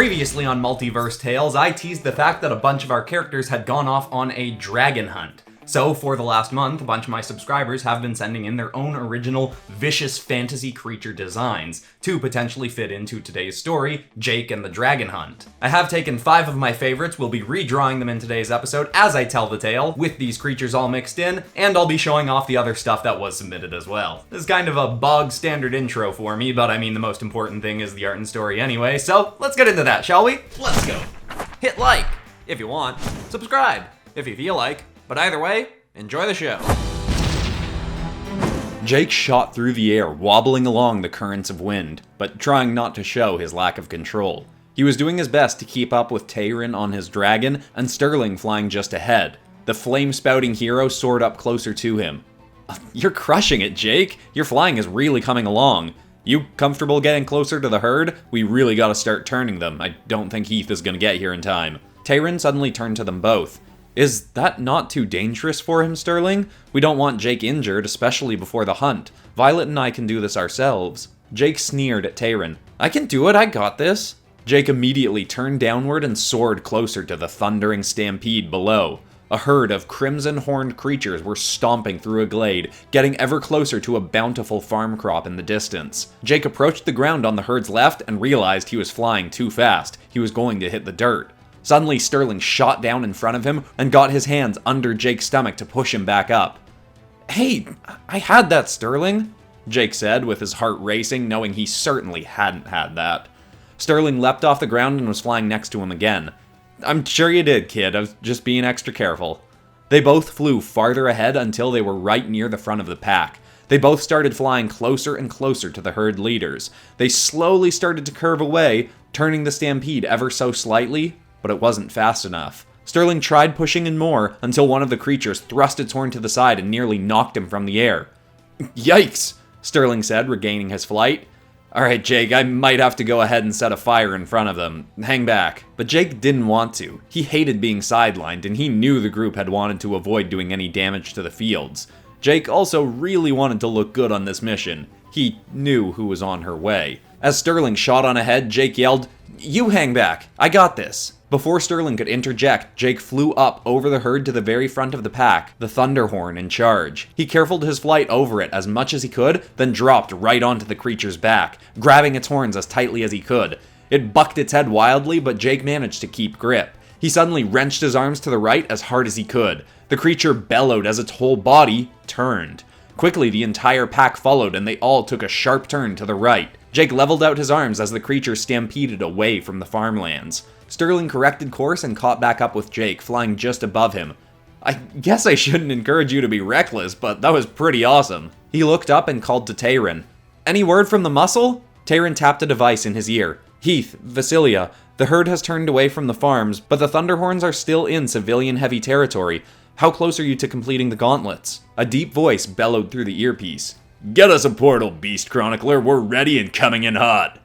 Previously on Multiverse Tales, I teased the fact that a bunch of our characters had gone off on a dragon hunt. So, for the last month, a bunch of my subscribers have been sending in their own original, vicious fantasy creature designs to potentially fit into today's story, Jake and the Dragon Hunt. I have taken 5 of my favorites, we'll be redrawing them in today's episode as I tell the tale, with these creatures all mixed in, and I'll be showing off the other stuff that was submitted as well. This is kind of a bog standard intro for me, but I mean the most important thing is the art and story anyway, so let's get into that, shall we? Let's go! Hit like, if you want, subscribe, if you feel like, but either way, enjoy the show. Jake shot through the air, wobbling along the currents of wind, but trying not to show his lack of control. He was doing his best to keep up with Tyron on his dragon, and Sterling flying just ahead. The flame-spouting hero soared up closer to him. You're crushing it, Jake. Your flying is really coming along. You comfortable getting closer to the herd? We really gotta start turning them. I don't think Heath is gonna get here in time. Tyron suddenly turned to them both. Is that not too dangerous for him, Sterling? We don't want Jake injured, especially before the hunt. Violet and I can do this ourselves. Jake sneered at Tyron. I can do it, I got this. Jake immediately turned downward and soared closer to the thundering stampede below. A herd of crimson-horned creatures were stomping through a glade, getting ever closer to a bountiful farm crop in the distance. Jake approached the ground on the herd's left and realized he was flying too fast. He was going to hit the dirt. Suddenly, Sterling shot down in front of him and got his hands under Jake's stomach to push him back up. Hey, I had that, Sterling, Jake said, with his heart racing, knowing he certainly hadn't had that. Sterling leapt off the ground and was flying next to him again. I'm sure you did, kid. I was just being extra careful. They both flew farther ahead until they were right near the front of the pack. They both started flying closer and closer to the herd leaders. They slowly started to curve away, turning the stampede ever so slightly, but it wasn't fast enough. Sterling tried pushing in more until one of the creatures thrust its horn to the side and nearly knocked him from the air. Yikes, Sterling said, regaining his flight. Alright, Jake, I might have to go ahead and set a fire in front of them. Hang back. But Jake didn't want to. He hated being sidelined, and he knew the group had wanted to avoid doing any damage to the fields. Jake also really wanted to look good on this mission. He knew who was on her way. As Sterling shot on ahead, Jake yelled, You hang back. I got this. Before Sterling could interject, Jake flew up over the herd to the very front of the pack, the Thunderhorn in charge. He carefuled his flight over it as much as he could, then dropped right onto the creature's back, grabbing its horns as tightly as he could. It bucked its head wildly, but Jake managed to keep grip. He suddenly wrenched his arms to the right as hard as he could. The creature bellowed as its whole body turned. Quickly, the entire pack followed, and they all took a sharp turn to the right. Jake leveled out his arms as the creature stampeded away from the farmlands. Sterling corrected course and caught back up with Jake, flying just above him. I guess I shouldn't encourage you to be reckless, but that was pretty awesome. He looked up and called to Tyron. Any word from the muscle? Tyron tapped a device in his ear. Heath, Vasilia, the herd has turned away from the farms, but the Thunderhorns are still in civilian-heavy territory. How close are you to completing the gauntlets? A deep voice bellowed through the earpiece. Get us a portal, Beast Chronicler. We're ready and coming in hot.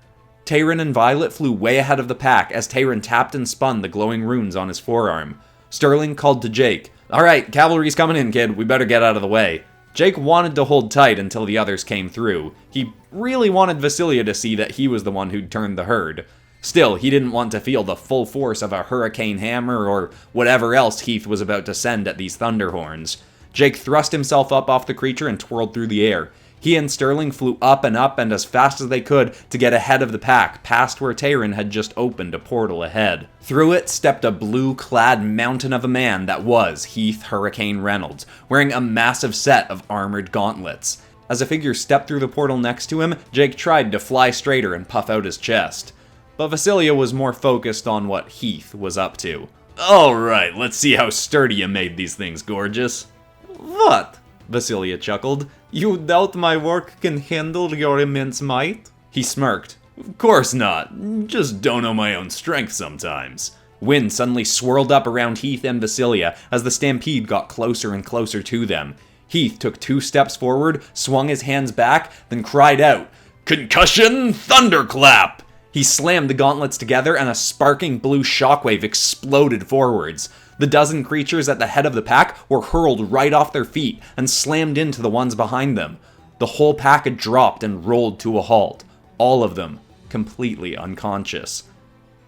Tyron and Violet flew way ahead of the pack as Tyron tapped and spun the glowing runes on his forearm. Sterling called to Jake. Alright, cavalry's coming in, kid. We better get out of the way. Jake wanted to hold tight until the others came through. He really wanted Vasilia to see that he was the one who'd turned the herd. Still, he didn't want to feel the full force of a hurricane hammer or whatever else Heath was about to send at these Thunderhorns. Jake thrust himself up off the creature and twirled through the air. He and Sterling flew up and as fast as they could to get ahead of the pack, past where Tyron had just opened a portal ahead. Through it stepped a blue-clad mountain of a man that was Heath Hurricane Reynolds, wearing a massive set of armored gauntlets. As a figure stepped through the portal next to him, Jake tried to fly straighter and puff out his chest. But Vasilia was more focused on what Heath was up to. Alright, let's see how sturdy you made these things, gorgeous. What? Vasilia chuckled. You doubt my work can handle your immense might? He smirked. Of course not. Just don't know my own strength sometimes. Wind suddenly swirled up around Heath and Vasilia as the stampede got closer and closer to them. Heath took 2 steps forward, swung his hands back, then cried out, Concussion Thunderclap! He slammed the gauntlets together and a sparking blue shockwave exploded forwards. The dozen creatures at the head of the pack were hurled right off their feet and slammed into the ones behind them. The whole pack had dropped and rolled to a halt, all of them completely unconscious.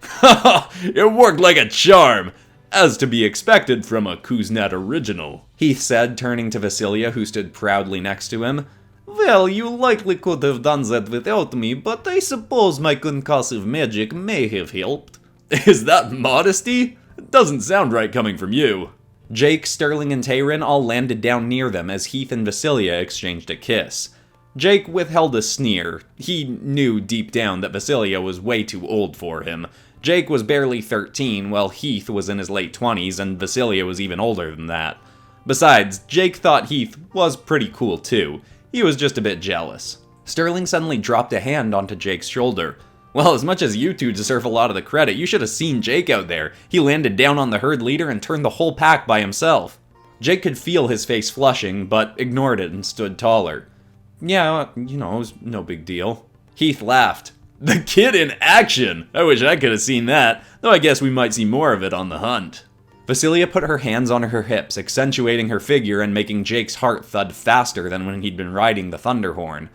Haha, it worked like a charm! As to be expected from a Kuznets original, Heath said, turning to Vasilia, who stood proudly next to him. Well, you likely could have done that without me, but I suppose my concussive magic may have helped. Is that modesty? It doesn't sound right coming from you. Jake, Sterling, and Tayrin all landed down near them as Heath and Vasilia exchanged a kiss. Jake withheld a sneer. He knew deep down that Vasilia was way too old for him. Jake was barely 13, while Heath was in his late 20s, and Vasilia was even older than that. Besides, Jake thought Heath was pretty cool too. He was just a bit jealous. Sterling suddenly dropped a hand onto Jake's shoulder. Well, as much as you two deserve a lot of the credit, you should have seen Jake out there. He landed down on the herd leader and turned the whole pack by himself. Jake could feel his face flushing, but ignored it and stood taller. Yeah, it was no big deal. Heath laughed. The kid in action! I wish I could have seen that, though I guess we might see more of it on the hunt. Vasilia put her hands on her hips, accentuating her figure and making Jake's heart thud faster than when he'd been riding the Thunderhorn.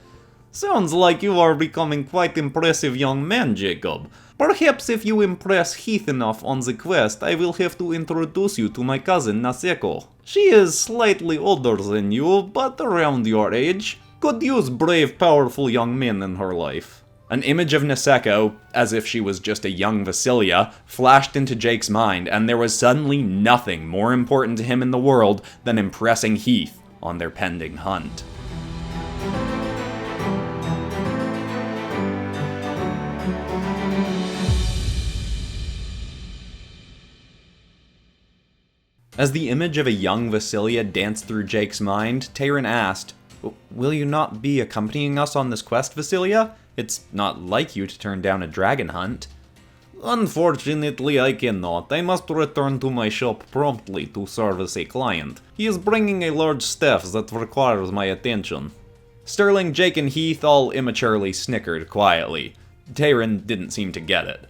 Sounds like you are becoming quite impressive young man, Jacob. Perhaps if you impress Heath enough on the quest, I will have to introduce you to my cousin Naseko. She is slightly older than you, but around your age. Could use brave, powerful young men in her life. An image of Naseko, as if she was just a young Vasilia, flashed into Jake's mind, and there was suddenly nothing more important to him in the world than impressing Heath on their pending hunt. As the image of a young Vasilia danced through Jake's mind, Tayrin asked, "Will you not be accompanying us on this quest, Vasilia? It's not like you to turn down a dragon hunt." Unfortunately, I cannot. I must return to my shop promptly to service a client. He is bringing a large staff that requires my attention. Sterling, Jake, and Heath all immaturely snickered quietly. Tayrin didn't seem to get it.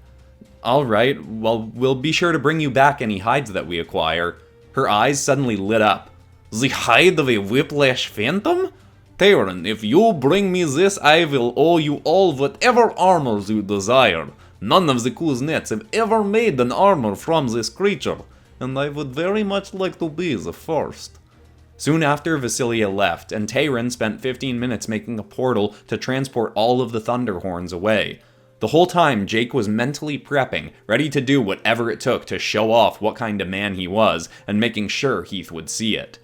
"Alright, well, we'll be sure to bring you back any hides that we acquire." Her eyes suddenly lit up. The hide of a whiplash phantom? Tayrin, if you bring me this, I will owe you all whatever armor you desire. None of the Kuznets have ever made an armor from this creature, and I would very much like to be the first. Soon after, Vasilia left, and Tayrin spent 15 minutes making a portal to transport all of the Thunderhorns away. The whole time, Jake was mentally prepping, ready to do whatever it took to show off what kind of man he was, and making sure Heath would see it.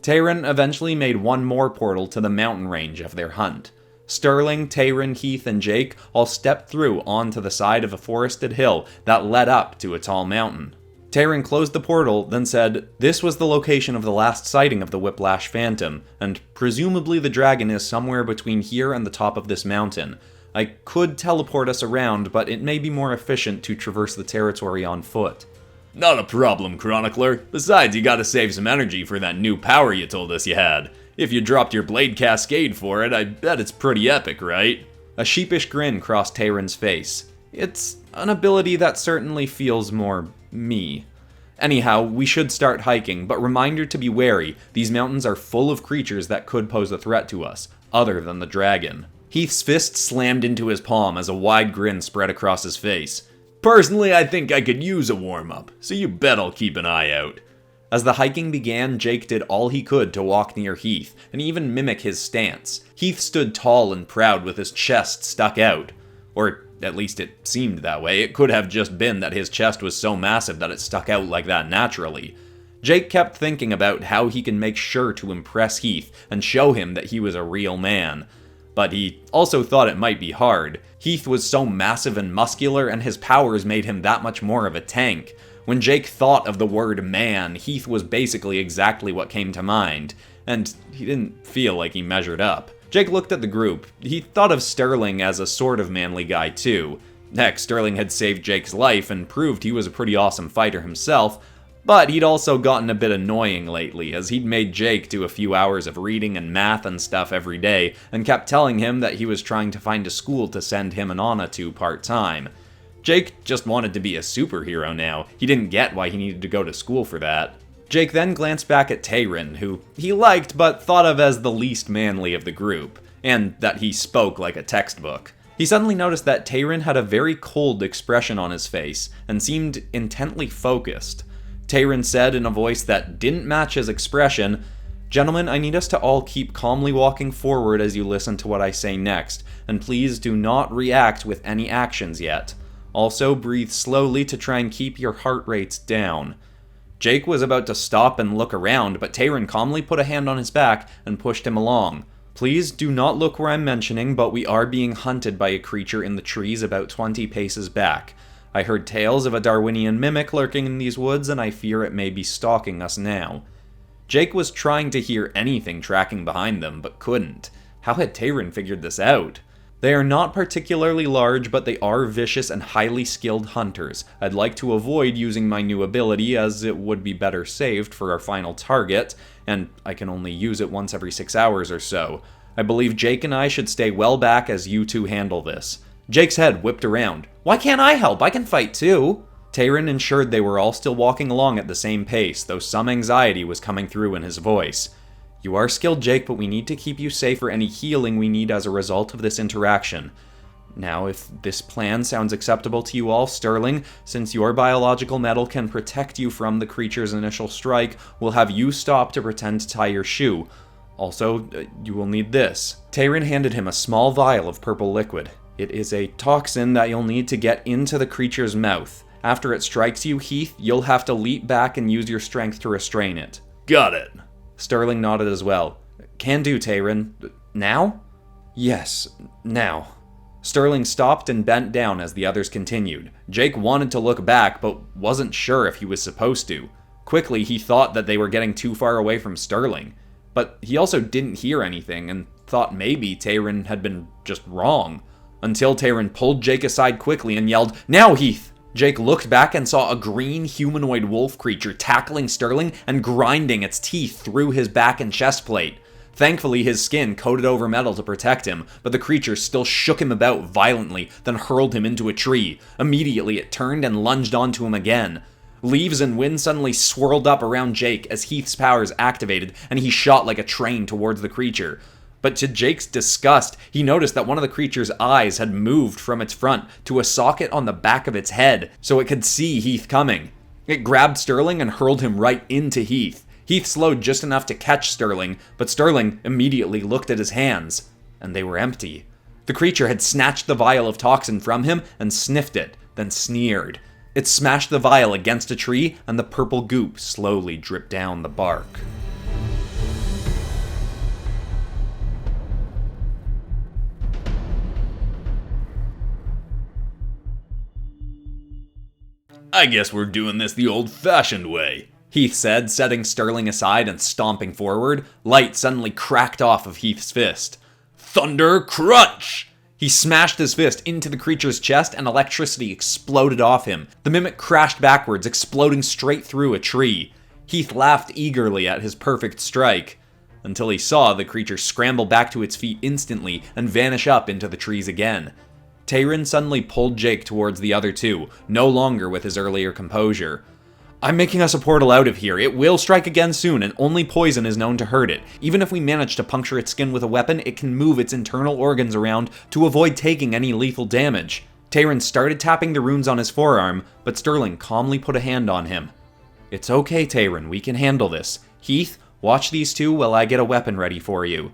Tayrin eventually made one more portal to the mountain range of their hunt. Sterling, Tayrin, Heath, and Jake all stepped through onto the side of a forested hill that led up to a tall mountain. Tayrin closed the portal, then said, "This was the location of the last sighting of the Whiplash Phantom, and presumably the dragon is somewhere between here and the top of this mountain. I could teleport us around, but it may be more efficient to traverse the territory on foot." "Not a problem, Chronicler. Besides, you gotta save some energy for that new power you told us you had. If you dropped your Blade Cascade for it, I bet it's pretty epic, right?" A sheepish grin crossed Tayrin's face. "It's an ability that certainly feels more me. Anyhow, we should start hiking, but reminder to be wary. These mountains are full of creatures that could pose a threat to us, other than the dragon." Heath's fist slammed into his palm as a wide grin spread across his face. "Personally, I think I could use a warm-up, so you bet I'll keep an eye out." As the hiking began, Jake did all he could to walk near Heath, and even mimic his stance. Heath stood tall and proud with his chest stuck out. Or at least it seemed that way. It could have just been that his chest was so massive that it stuck out like that naturally. Jake kept thinking about how he can make sure to impress Heath and show him that he was a real man. But he also thought it might be hard. Heath was so massive and muscular, and his powers made him that much more of a tank. When Jake thought of the word man, Heath was basically exactly what came to mind, and he didn't feel like he measured up. Jake looked at the group. He thought of Sterling as a sort of manly guy too. Heck, Sterling had saved Jake's life and proved he was a pretty awesome fighter himself, but he'd also gotten a bit annoying lately, as he'd made Jake do a few hours of reading and math and stuff every day, and kept telling him that he was trying to find a school to send him and Anna to part-time. Jake just wanted to be a superhero now. He didn't get why he needed to go to school for that. Jake then glanced back at Tayrin, who he liked but thought of as the least manly of the group, and that he spoke like a textbook. He suddenly noticed that Tayrin had a very cold expression on his face, and seemed intently focused. Tayrin said in a voice that didn't match his expression, "Gentlemen, I need us to all keep calmly walking forward as you listen to what I say next, and please do not react with any actions yet. Also, breathe slowly to try and keep your heart rates down." Jake was about to stop and look around, but Tayrin calmly put a hand on his back and pushed him along. "Please do not look where I'm mentioning, but we are being hunted by a creature in the trees about 20 paces back. I heard tales of a Darwinian mimic lurking in these woods, and I fear it may be stalking us now." Jake was trying to hear anything tracking behind them, but couldn't. How had Tayrin figured this out? They are not particularly large, but they are vicious and highly skilled hunters. I'd like to avoid using my new ability, as it would be better saved for our final target, and I can only use it once every 6 hours or so. I believe Jake and I should stay well back as you two handle this. Jake's head whipped around. "Why can't I help? I can fight too." Tayrin ensured they were all still walking along at the same pace, though some anxiety was coming through in his voice. "You are skilled, Jake, but we need to keep you safe for any healing we need as a result of this interaction. Now, if this plan sounds acceptable to you all, Sterling, since your biological metal can protect you from the creature's initial strike, we'll have you stop to pretend to tie your shoe. Also, you will need this." Tayrin handed him a small vial of purple liquid. "It is a toxin that you'll need to get into the creature's mouth. After it strikes you, Heath, you'll have to leap back and use your strength to restrain it." Got it. Sterling nodded as well. "Can do, Tayrin. Now?" "Yes, now." Sterling stopped and bent down as the others continued. Jake wanted to look back, but wasn't sure if he was supposed to. Quickly, he thought that they were getting too far away from Sterling. But he also didn't hear anything, and thought maybe Tayrin had been just wrong. Until Tayrin pulled Jake aside quickly and yelled, "Now, Heath!" Jake looked back and saw a green humanoid wolf creature tackling Sterling and grinding its teeth through his back and chest plate. Thankfully, his skin coated over metal to protect him, but the creature still shook him about violently, then hurled him into a tree. Immediately, it turned and lunged onto him again. Leaves and wind suddenly swirled up around Jake as Heath's powers activated, and he shot like a train towards the creature. But to Jake's disgust, he noticed that one of the creature's eyes had moved from its front to a socket on the back of its head, so it could see Heath coming. It grabbed Sterling and hurled him right into Heath. Heath slowed just enough to catch Sterling, but Sterling immediately looked at his hands, and they were empty. The creature had snatched the vial of toxin from him and sniffed it, then sneered. It smashed the vial against a tree, and the purple goop slowly dripped down the bark. I guess we're doing this the old-fashioned way, Heath said, setting Sterling aside and stomping forward. Light suddenly cracked off of Heath's fist. Thunder crunch! He smashed his fist into the creature's chest and electricity exploded off him. The mimic crashed backwards, exploding straight through a tree. Heath laughed eagerly at his perfect strike, until he saw the creature scramble back to its feet instantly and vanish up into the trees again. Tayrin suddenly pulled Jake towards the other two, no longer with his earlier composure. "I'm making us a portal out of here. It will strike again soon, and only poison is known to hurt it. Even if we manage to puncture its skin with a weapon, it can move its internal organs around to avoid taking any lethal damage." Tayrin started tapping the runes on his forearm, but Sterling calmly put a hand on him. "It's okay, Tayrin. We can handle this. Heath, watch these two while I get a weapon ready for you."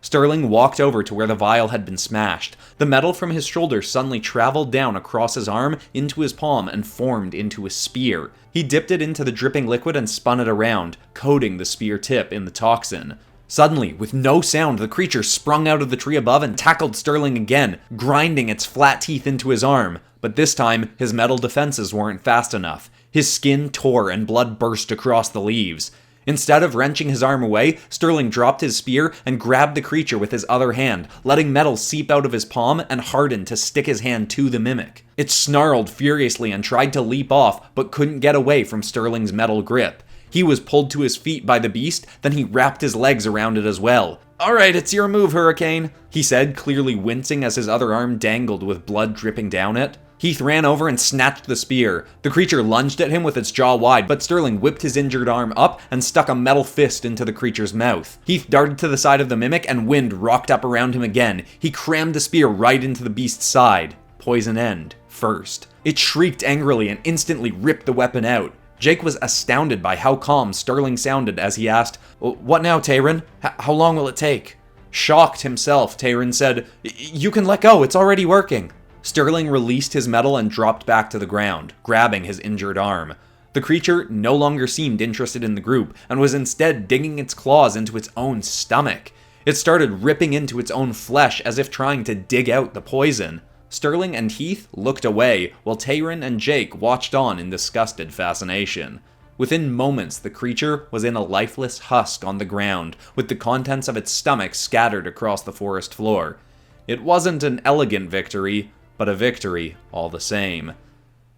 Sterling walked over to where the vial had been smashed. The metal from his shoulder suddenly traveled down across his arm into his palm and formed into a spear. He dipped it into the dripping liquid and spun it around, coating the spear tip in the toxin. Suddenly, with no sound, the creature sprung out of the tree above and tackled Sterling again, grinding its flat teeth into his arm. But this time, his metal defenses weren't fast enough. His skin tore and blood burst across the leaves. Instead of wrenching his arm away, Sterling dropped his spear and grabbed the creature with his other hand, letting metal seep out of his palm and harden to stick his hand to the mimic. It snarled furiously and tried to leap off, but couldn't get away from Sterling's metal grip. He was pulled to his feet by the beast, then he wrapped his legs around it as well. "Alright, it's your move, Hurricane," he said, clearly wincing as his other arm dangled with blood dripping down it. Heath ran over and snatched the spear. The creature lunged at him with its jaw wide, but Sterling whipped his injured arm up and stuck a metal fist into the creature's mouth. Heath darted to the side of the mimic and wind rocked up around him again. He crammed the spear right into the beast's side. Poison end first. It shrieked angrily and instantly ripped the weapon out. Jake was astounded by how calm Sterling sounded as he asked, "What now, Tayron? How long will it take?" Shocked himself, Tayron said, "You can let go, it's already working." Sterling released his metal and dropped back to the ground, grabbing his injured arm. The creature no longer seemed interested in the group, and was instead digging its claws into its own stomach. It started ripping into its own flesh as if trying to dig out the poison. Sterling and Heath looked away, while Tayron and Jake watched on in disgusted fascination. Within moments, the creature was in a lifeless husk on the ground, with the contents of its stomach scattered across the forest floor. It wasn't an elegant victory, but a victory all the same.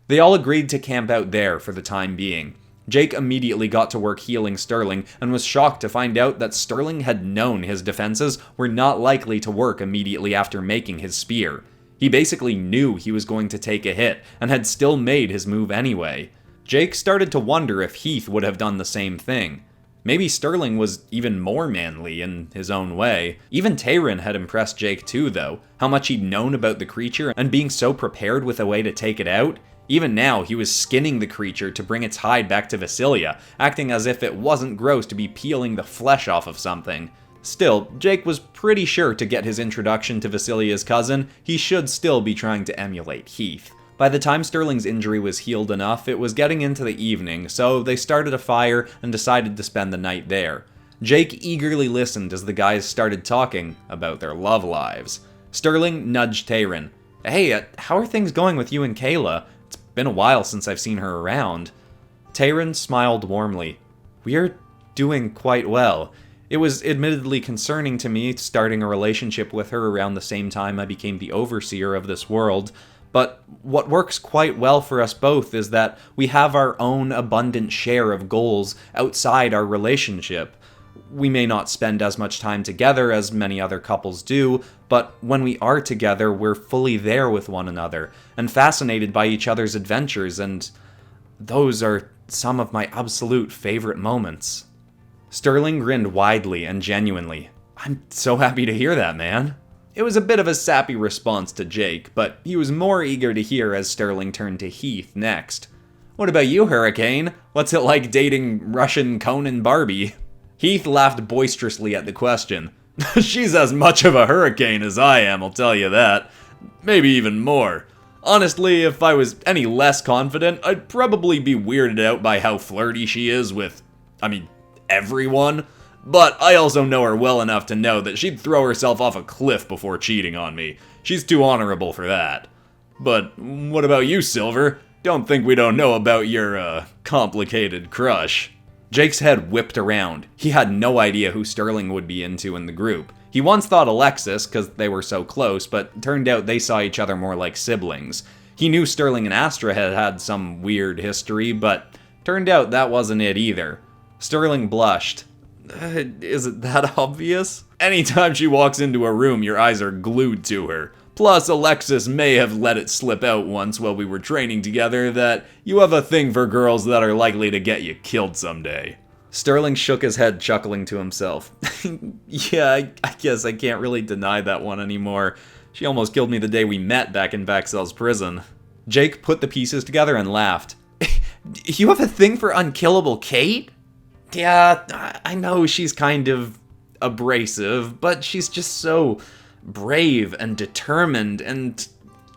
They all agreed to camp out there for the time being. Jake immediately got to work healing Sterling, and was shocked to find out that Sterling had known his defenses were not likely to work immediately after making his spear. He basically knew he was going to take a hit, and had still made his move anyway. Jake started to wonder if Heath would have done the same thing. Maybe Sterling was even more manly in his own way. Even Tayron had impressed Jake too, though. How much he'd known about the creature and being so prepared with a way to take it out. Even now, he was skinning the creature to bring its hide back to Vasilia, acting as if it wasn't gross to be peeling the flesh off of something. Still, Jake was pretty sure to get his introduction to Vasilia's cousin, he should still be trying to emulate Heath. By the time Sterling's injury was healed enough, it was getting into the evening, so they started a fire and decided to spend the night there. Jake eagerly listened as the guys started talking about their love lives. Sterling nudged Tayron. "Hey, how are things going with you and Kayla? It's been a while since I've seen her around." Tayron smiled warmly. "We're doing quite well. It was admittedly concerning to me starting a relationship with her around the same time I became the overseer of this world. But what works quite well for us both is that we have our own abundant share of goals outside our relationship. We may not spend as much time together as many other couples do, but when we are together, we're fully there with one another, and fascinated by each other's adventures, and those are some of my absolute favorite moments." Sterling grinned widely and genuinely. "I'm so happy to hear that, man." It was a bit of a sappy response to Jake, but he was more eager to hear as Sterling turned to Heath next. "What about you, Hurricane? What's it like dating Russian Conan Barbie?" Heath laughed boisterously at the question. She's as much of a hurricane as I am, I'll tell you that. Maybe even more. Honestly, if I was any less confident, I'd probably be weirded out by how flirty she is with, everyone. But I also know her well enough to know that she'd throw herself off a cliff before cheating on me. She's too honorable for that. But what about you, Silver? Don't think we don't know about your, complicated crush. Jake's head whipped around. He had no idea who Sterling would be into in the group. He once thought Alexis, because they were so close, but turned out they saw each other more like siblings. He knew Sterling and Astra had some weird history, but turned out that wasn't it either. Sterling blushed. Is it that obvious? Anytime she walks into a room, your eyes are glued to her. Plus, Alexis may have let it slip out once while we were training together that you have a thing for girls that are likely to get you killed someday. Sterling shook his head, chuckling to himself. Yeah, I guess I can't really deny that one anymore. She almost killed me the day we met back in Vaxel's prison. Jake put the pieces together and laughed. You have a thing for unkillable Kate? Yeah, I know she's kind of abrasive, but she's just so brave and determined, and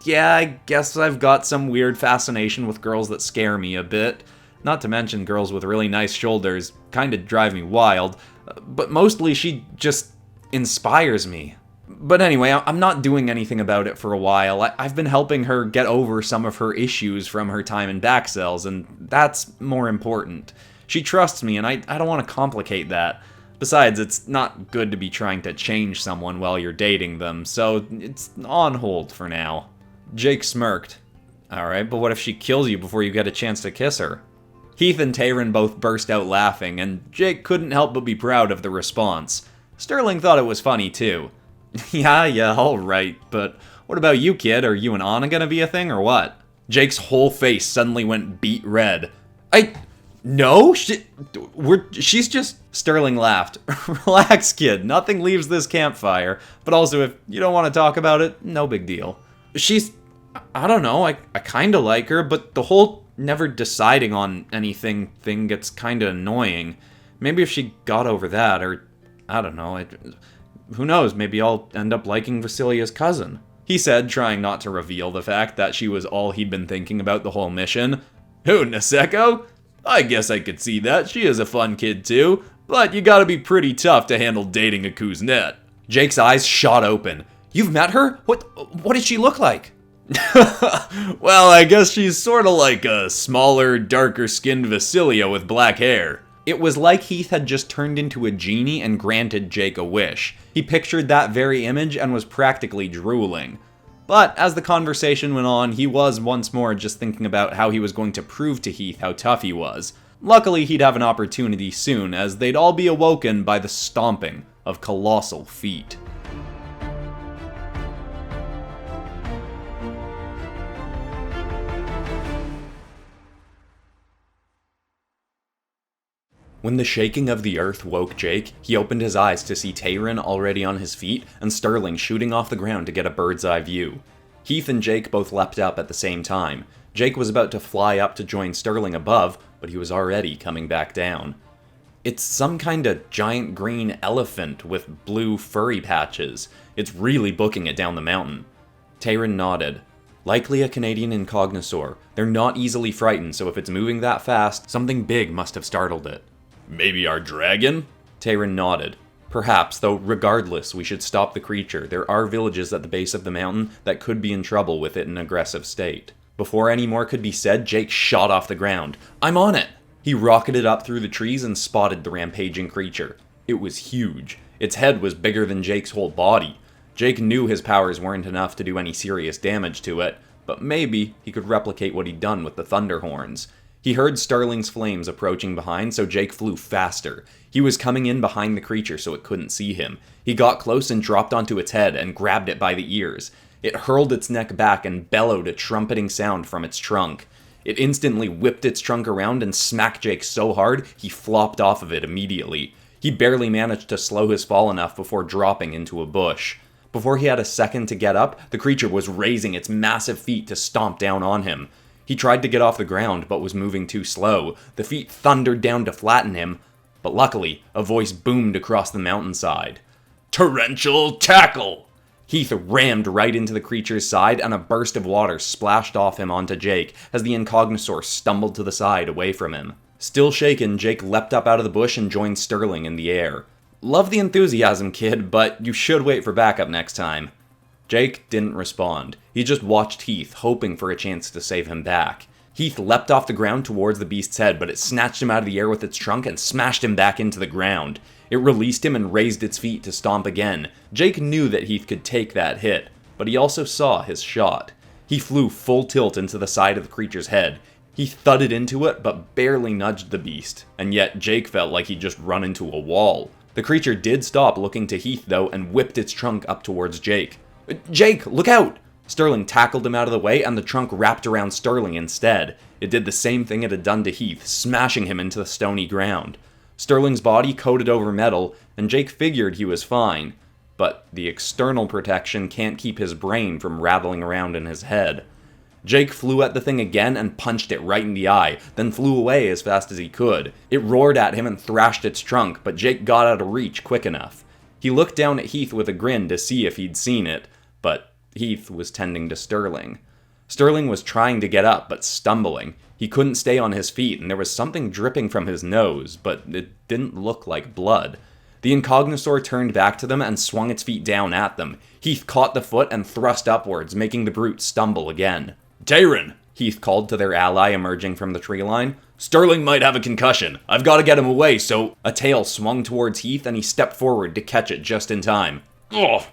yeah, I guess I've got some weird fascination with girls that scare me a bit. Not to mention girls with really nice shoulders, kinda drive me wild, but mostly she just inspires me. But anyway, I'm not doing anything about it for a while. I've been helping her get over some of her issues from her time in Vaxel's, and that's more important. She trusts me, and I don't want to complicate that. Besides, it's not good to be trying to change someone while you're dating them, so it's on hold for now. Jake smirked. Alright, but what if she kills you before you get a chance to kiss her? Heath and Tayron both burst out laughing, and Jake couldn't help but be proud of the response. Sterling thought it was funny too. Yeah, alright, but What about you, kid? Are you and Anna gonna be a thing or what? Jake's whole face suddenly went beet red. No, she's just... Sterling laughed. Relax, kid. Nothing leaves this campfire. But also, if you don't want to talk about it, no big deal. I don't know, I kinda like her, but the whole never deciding on anything thing gets kinda annoying. Maybe if she got over that, or... I don't know, who knows, maybe I'll end up liking Vasilia's cousin. He said, trying not to reveal the fact that she was all he'd been thinking about the whole mission. Who, Niseko? I guess I could see that. She is a fun kid too, but you gotta be pretty tough to handle dating a Kuznets. Jake's eyes shot open. You've met her? What does she look like? Well, I guess she's sorta like a smaller, darker-skinned Vasilia with black hair. It was like Heath had just turned into a genie and granted Jake a wish. He pictured that very image and was practically drooling. But as the conversation went on, he was once more just thinking about how he was going to prove to Heath how tough he was. Luckily, he'd have an opportunity soon, as they'd all be awoken by the stomping of colossal feet. When the shaking of the earth woke Jake, he opened his eyes to see Tayrin already on his feet and Sterling shooting off the ground to get a bird's eye view. Heath and Jake both leapt up at the same time. Jake was about to fly up to join Sterling above, but he was already coming back down. It's some kinda giant green elephant with blue furry patches. It's really booking it down the mountain. Tayrin nodded. Likely a Canadian incognosaur. They're not easily frightened, so if it's moving that fast, something big must have startled it. Maybe our dragon? Tayrin nodded. Perhaps, though regardless, we should stop the creature. There are villages at the base of the mountain that could be in trouble with it in an aggressive state. Before any more could be said, Jake shot off the ground. I'm on it! He rocketed up through the trees and spotted the rampaging creature. It was huge. Its head was bigger than Jake's whole body. Jake knew his powers weren't enough to do any serious damage to it, but maybe he could replicate what he'd done with the thunder horns. He heard Sterling's flames approaching behind, so Jake flew faster. He was coming in behind the creature so it couldn't see him. He got close and dropped onto its head and grabbed it by the ears. It hurled its neck back and bellowed a trumpeting sound from its trunk. It instantly whipped its trunk around and smacked Jake so hard he flopped off of it immediately. He barely managed to slow his fall enough before dropping into a bush. Before he had a second to get up, the creature was raising its massive feet to stomp down on him. He tried to get off the ground, but was moving too slow. The feet thundered down to flatten him, but luckily, a voice boomed across the mountainside. Torrential tackle! Heath rammed right into the creature's side, and a burst of water splashed off him onto Jake as the incognosaur stumbled to the side away from him. Still shaken, Jake leapt up out of the bush and joined Sterling in the air. Love the enthusiasm, kid, but you should wait for backup next time. Jake didn't respond. He just watched Heath, hoping for a chance to save him back. Heath leapt off the ground towards the beast's head, but it snatched him out of the air with its trunk and smashed him back into the ground. It released him and raised its feet to stomp again. Jake knew that Heath could take that hit, but he also saw his shot. He flew full tilt into the side of the creature's head. He thudded into it, but barely nudged the beast, and yet Jake felt like he'd just run into a wall. The creature did stop looking to Heath, though, and whipped its trunk up towards Jake. Jake, look out! Sterling tackled him out of the way, and the trunk wrapped around Sterling instead. It did the same thing it had done to Heath, smashing him into the stony ground. Sterling's body coated over metal, and Jake figured he was fine. But the external protection can't keep his brain from rattling around in his head. Jake flew at the thing again and punched it right in the eye, then flew away as fast as he could. It roared at him and thrashed its trunk, but Jake got out of reach quick enough. He looked down at Heath with a grin to see if he'd seen it, but Heath was tending to Sterling. Sterling was trying to get up, but stumbling. He couldn't stay on his feet, and there was something dripping from his nose, but it didn't look like blood. The incognosaur turned back to them and swung its feet down at them. Heath caught the foot and thrust upwards, making the brute stumble again. Tayrin! Heath called to their ally emerging from the tree line. Sterling might have a concussion. I've got to get him away, so... A tail swung towards Heath, and he stepped forward to catch it just in time. Oh,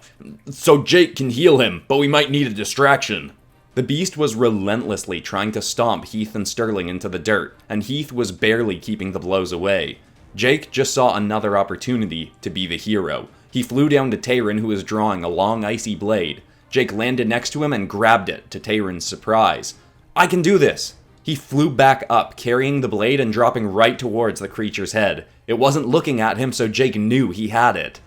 so Jake can heal him, but we might need a distraction. The beast was relentlessly trying to stomp Heath and Sterling into the dirt, and Heath was barely keeping the blows away. Jake just saw another opportunity to be the hero. He flew down to Tayrin, who was drawing a long icy blade. Jake landed next to him and grabbed it, to Tayron's surprise. "I can do this!" He flew back up, carrying the blade and dropping right towards the creature's head. It wasn't looking at him, so Jake knew he had it.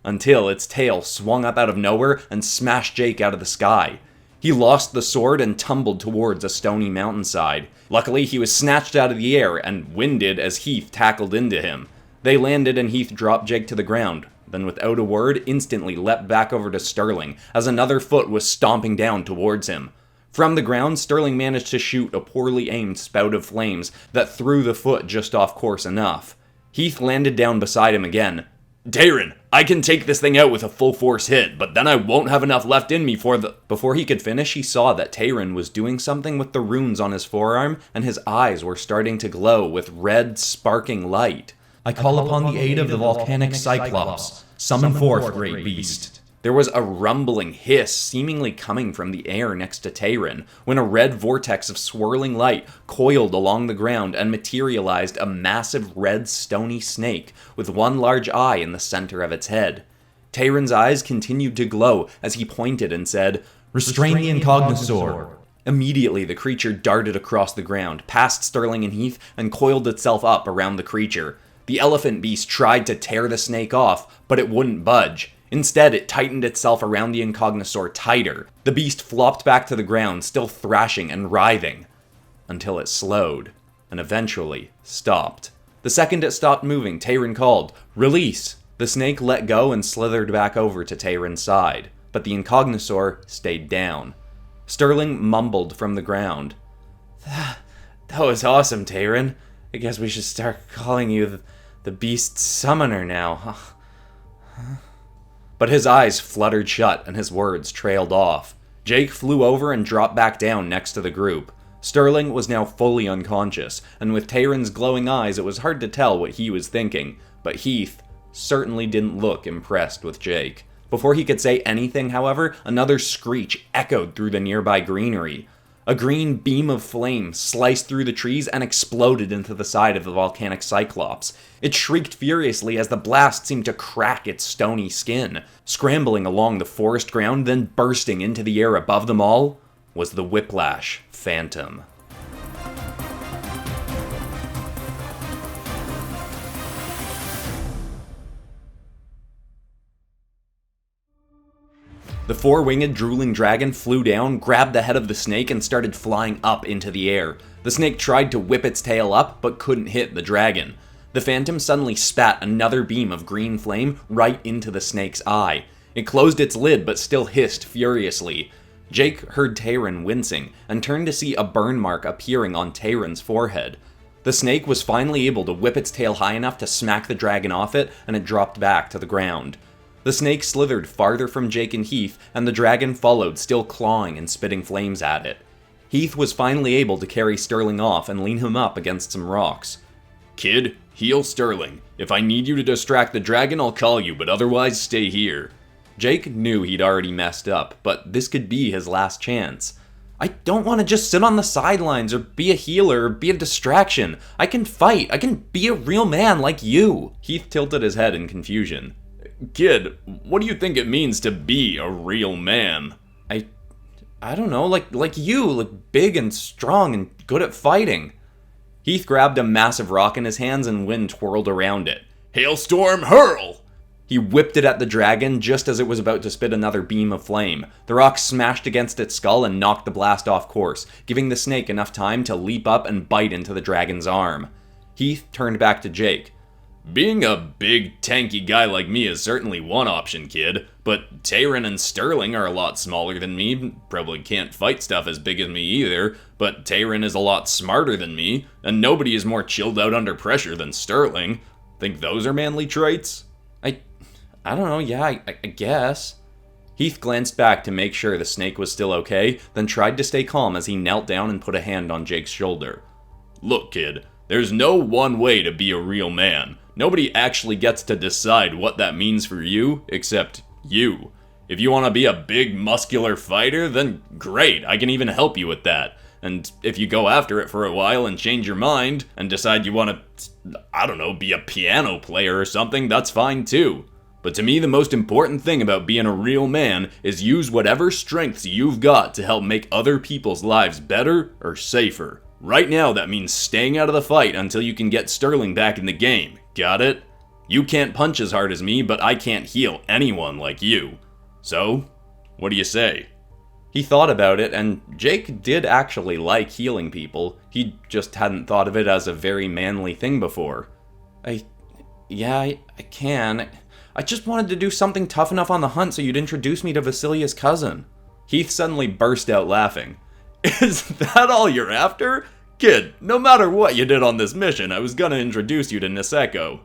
Until its tail swung up out of nowhere and smashed Jake out of the sky. He lost the sword and tumbled towards a stony mountainside. Luckily, he was snatched out of the air and winded as Heath tackled into him. They landed and Heath dropped Jake to the ground, then without a word, instantly leapt back over to Sterling as another foot was stomping down towards him. From the ground, Sterling managed to shoot a poorly aimed spout of flames that threw the foot just off course enough. Heath landed down beside him again. "Tayron, I can take this thing out with a full force hit, but then I won't have enough left in me for the..." Before he could finish, he saw that Tayron was doing something with the runes on his forearm, and his eyes were starting to glow with red, sparking light. "I call upon the aid of the volcanic Cyclops. Summon forth, great beast." There was a rumbling hiss seemingly coming from the air next to Tayron, when a red vortex of swirling light coiled along the ground and materialized a massive red stony snake with one large eye in the center of its head. Tayron's eyes continued to glow as he pointed and said, "Restrain the Incognosaur." Immediately, the creature darted across the ground, past Sterling and Heath, and coiled itself up around the creature. The elephant beast tried to tear the snake off, but it wouldn't budge. Instead, it tightened itself around the Incognosaur tighter. The beast flopped back to the ground, still thrashing and writhing, until it slowed, and eventually stopped. The second it stopped moving, Tayron called, "Release!" The snake let go and slithered back over to Tayron's side, but the Incognosaur stayed down. Sterling mumbled from the ground, That was awesome, Tayron. I guess we should start calling you the Beast Summoner now, huh? But his eyes fluttered shut and his words trailed off. Jake flew over and dropped back down next to the group. Sterling was now fully unconscious, and with Tayron's glowing eyes it was hard to tell what he was thinking, but Heath certainly didn't look impressed with Jake. Before he could say anything, however, another screech echoed through the nearby greenery. A green beam of flame sliced through the trees and exploded into the side of the volcanic Cyclops. It shrieked furiously as the blast seemed to crack its stony skin. Scrambling along the forest ground, then bursting into the air above them all, was the Whiplash Phantom. The four-winged drooling dragon flew down, grabbed the head of the snake, and started flying up into the air. The snake tried to whip its tail up, but couldn't hit the dragon. The phantom suddenly spat another beam of green flame right into the snake's eye. It closed its lid, but still hissed furiously. Jake heard Tayron wincing, and turned to see a burn mark appearing on Tayron's forehead. The snake was finally able to whip its tail high enough to smack the dragon off it, and it dropped back to the ground. The snake slithered farther from Jake and Heath, and the dragon followed, still clawing and spitting flames at it. Heath was finally able to carry Sterling off and lean him up against some rocks. "Kid, heal Sterling. If I need you to distract the dragon, I'll call you, but otherwise stay here." Jake knew he'd already messed up, but this could be his last chance. "I don't want to just sit on the sidelines or be a healer or be a distraction. I can fight. I can be a real man like you." Heath tilted his head in confusion. "Kid, what do you think it means to be a real man?" I don't know, like you, like big and strong and good at fighting." Heath grabbed a massive rock in his hands and wind twirled around it. "Hailstorm, hurl!" He whipped it at the dragon just as it was about to spit another beam of flame. The rock smashed against its skull and knocked the blast off course, giving the snake enough time to leap up and bite into the dragon's arm. Heath turned back to Jake. "Being a big, tanky guy like me is certainly one option, kid, but Tayron and Sterling are a lot smaller than me, probably can't fight stuff as big as me either, but Tayron is a lot smarter than me, and nobody is more chilled out under pressure than Sterling. Think those are manly traits?" I don't know, yeah, I guess. Heath glanced back to make sure the snake was still okay, then tried to stay calm as he knelt down and put a hand on Jake's shoulder. "Look, kid, there's no one way to be a real man. Nobody actually gets to decide what that means for you, except you. If you want to be a big, muscular fighter, then great, I can even help you with that. And if you go after it for a while and change your mind, and decide you want to, I don't know, be a piano player or something, that's fine too. But to me, the most important thing about being a real man is use whatever strengths you've got to help make other people's lives better or safer. Right now, that means staying out of the fight until you can get Sterling back in the game. Got it? You can't punch as hard as me, but I can't heal anyone like you. So, what do you say? He thought about it, and Jake did actually like healing people. He just hadn't thought of it as a very manly thing before. I can. I just wanted to do something tough enough on the hunt so you'd introduce me to Vasilia's cousin. Heath suddenly burst out laughing. Is that all you're after? Kid, no matter what you did on this mission, I was gonna introduce you to Niseko.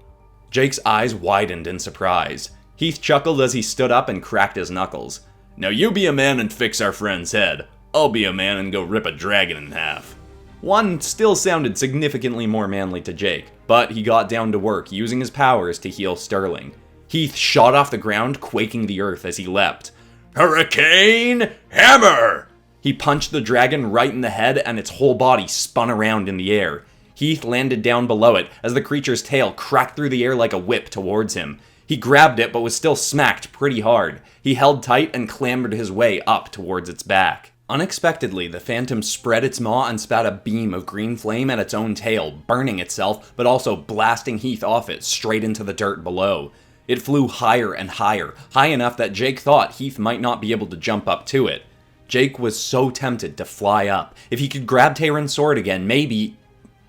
Jake's eyes widened in surprise. Heath chuckled as he stood up and cracked his knuckles. Now you be a man and fix our friend's head. I'll be a man and go rip a dragon in half. One still sounded significantly more manly to Jake, but he got down to work using his powers to heal Sterling. Heath shot off the ground, quaking the earth as he leapt. Hurricane Hammer! He punched the dragon right in the head and its whole body spun around in the air. Heath landed down below it as the creature's tail cracked through the air like a whip towards him. He grabbed it but was still smacked pretty hard. He held tight and clambered his way up towards its back. Unexpectedly, the phantom spread its maw and spat a beam of green flame at its own tail, burning itself but also blasting Heath off it straight into the dirt below. It flew higher and higher, high enough that Jake thought Heath might not be able to jump up to it. Jake was so tempted to fly up. If he could grab Tayron's sword again, maybe...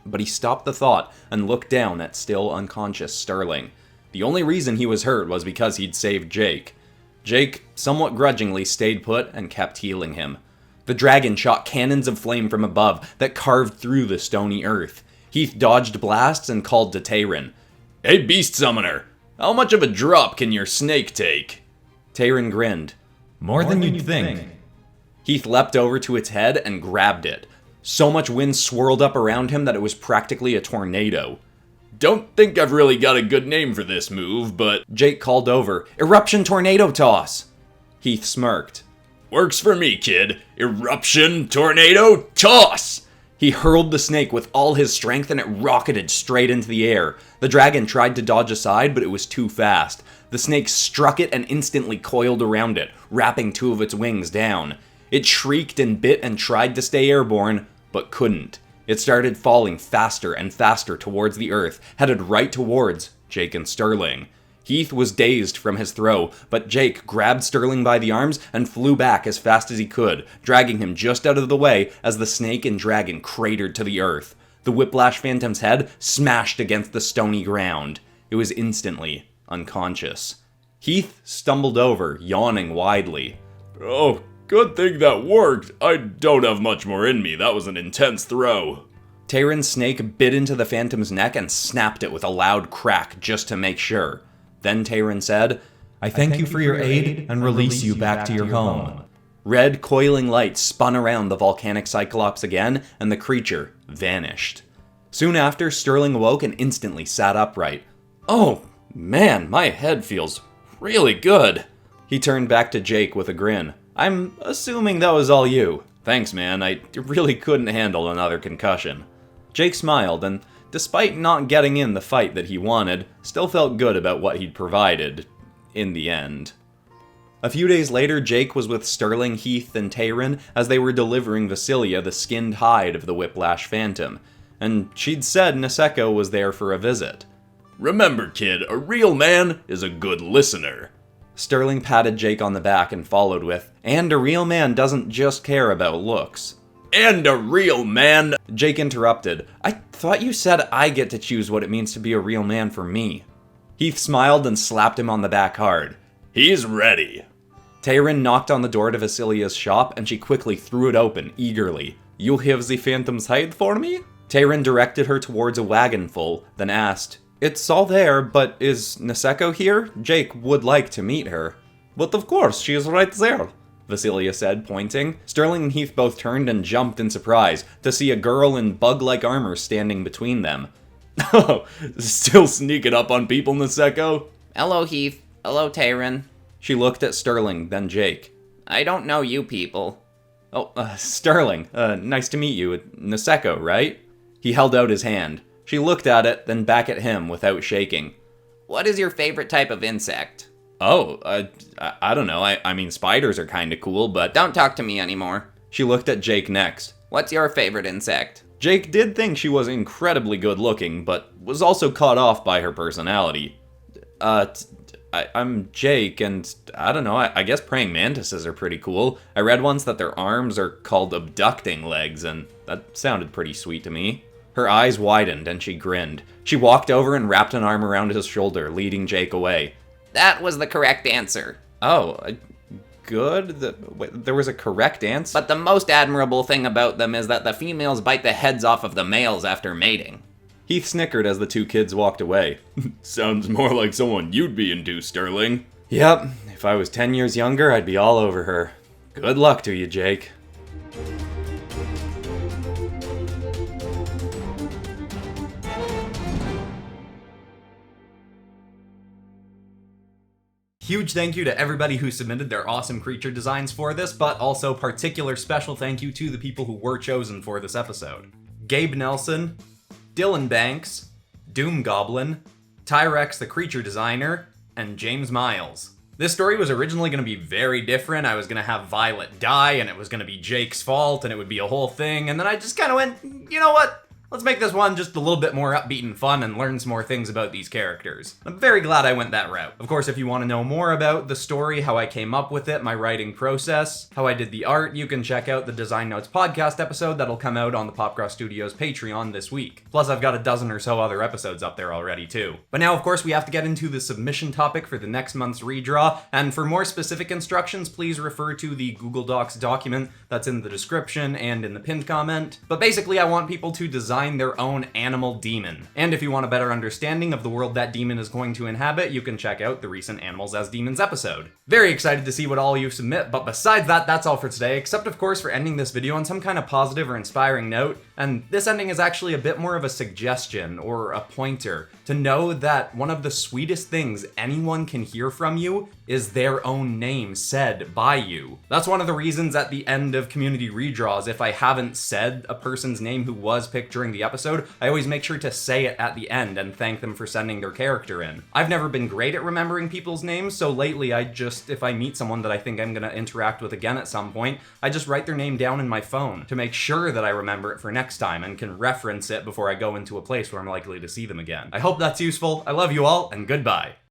But he stopped the thought and looked down at still unconscious Sterling. The only reason he was hurt was because he'd saved Jake. Jake, somewhat grudgingly, stayed put and kept healing him. The dragon shot cannons of flame from above that carved through the stony earth. Heath dodged blasts and called to Tayron. Hey, Beast Summoner! How much of a drop can your snake take? Tayron grinned. More than you'd think. Heath leapt over to its head and grabbed it. So much wind swirled up around him that it was practically a tornado. Don't think I've really got a good name for this move, but... Jake called over. Eruption Tornado Toss! Heath smirked. Works for me, kid. Eruption Tornado Toss! He hurled the snake with all his strength and it rocketed straight into the air. The dragon tried to dodge aside, but it was too fast. The snake struck it and instantly coiled around it, wrapping two of its wings down. It shrieked and bit and tried to stay airborne, but couldn't. It started falling faster and faster towards the earth, headed right towards Jake and Sterling. Heath was dazed from his throw, but Jake grabbed Sterling by the arms and flew back as fast as he could, dragging him just out of the way as the snake and dragon cratered to the earth. The Whiplash Phantom's head smashed against the stony ground. It was instantly unconscious. Heath stumbled over, yawning widely. Oh, good thing that worked. I don't have much more in me. That was an intense throw. Tayron's snake bit into the Phantom's neck and snapped it with a loud crack just to make sure. Then Tayron said, I thank you for your aid and release you back to your home. Red, coiling light spun around the volcanic Cyclops again, and the creature vanished. Soon after, Sterling awoke and instantly sat upright. Oh, man, my head feels really good. He turned back to Jake with a grin. I'm assuming that was all you. Thanks, man. I really couldn't handle another concussion. Jake smiled, and despite not getting in the fight that he wanted, still felt good about what he'd provided, in the end. A few days later, Jake was with Sterling, Heath, and Tayron as they were delivering Vasilia the skinned hide of the Whiplash Phantom, and she'd said Niseko was there for a visit. Remember, kid, a real man is a good listener. Sterling patted Jake on the back and followed with, and a real man doesn't just care about looks. And a real man... Jake interrupted. I thought you said I get to choose what it means to be a real man for me. Heath smiled and slapped him on the back hard. He's ready. Tayron knocked on the door to Vasilia's shop and she quickly threw it open, eagerly. You have the Phantom's hide for me? Tayron directed her towards a wagon full, then asked, It's all there, but is Niseko here? Jake would like to meet her. But of course, she is right there, Vasilia said, pointing. Sterling and Heath both turned and jumped in surprise to see a girl in bug-like armor standing between them. Oh, still sneaking up on people, Niseko? Hello, Heath. Hello, Tayron. She looked at Sterling, then Jake. I don't know you people. Oh, Sterling, nice to meet you. Niseko, right? He held out his hand. She looked at it, then back at him without shaking. What is your favorite type of insect? Oh, I don't know. I mean, spiders are kinda cool, but Don't talk to me anymore. she looked at Jake next. What's your favorite insect? Jake did think she was incredibly good looking, but was also caught off by her personality. I'm Jake, and I don't know, I guess praying mantises are pretty cool. I read once that their arms are called abducting legs, and that sounded pretty sweet to me. Her eyes widened, and she grinned. She walked over and wrapped an arm around his shoulder, leading Jake away. That was the correct answer. Oh, good? Wait, there was a correct answer? But the most admirable thing about them is that the females bite the heads off of the males after mating. Heath snickered as the two kids walked away. Sounds more like someone you'd be into, Sterling. Yep, if I was 10 years younger, I'd be all over her. Good luck to you, Jake. Huge thank you to everybody who submitted their awesome creature designs for this, but also particular special thank you to the people who were chosen for this episode. Gabe Nelson, Dylan Banks, Doom Goblin, Tyrex the creature designer, and James Miles. This story was originally going to be very different. I was going to have Violet die, and it was going to be Jake's fault, and it would be a whole thing, and then I just kind of went, you know what? Let's make this one just a little bit more upbeat and fun and learn some more things about these characters. I'm very glad I went that route. Of course, if you want to know more about the story, how I came up with it, my writing process, how I did the art, you can check out the Design Notes podcast episode that'll come out on the PopCross Studios Patreon this week. Plus, I've got a dozen or so other episodes up there already, too. But now, of course, we have to get into the submission topic for the next month's redraw, and for more specific instructions, please refer to the Google Docs document that's in the description and in the pinned comment. But basically, I want people to design their own animal demon. And if you want a better understanding of the world that demon is going to inhabit, you can check out the recent Animals as Demons episode. Very excited to see what all you submit, but besides that, that's all for today, except of course for ending this video on some kind of positive or inspiring note. And this ending is actually a bit more of a suggestion or a pointer to know that one of the sweetest things anyone can hear from you is their own name said by you. That's one of the reasons at the end of community redraws, if I haven't said a person's name who was picked during the episode, I always make sure to say it at the end and thank them for sending their character in. I've never been great at remembering people's names, so lately I just, if I meet someone that I think I'm gonna interact with again at some point, I just write their name down in my phone to make sure that I remember it for next time and can reference it before I go into a place where I'm likely to see them again. I hope that's useful. I love you all, and goodbye.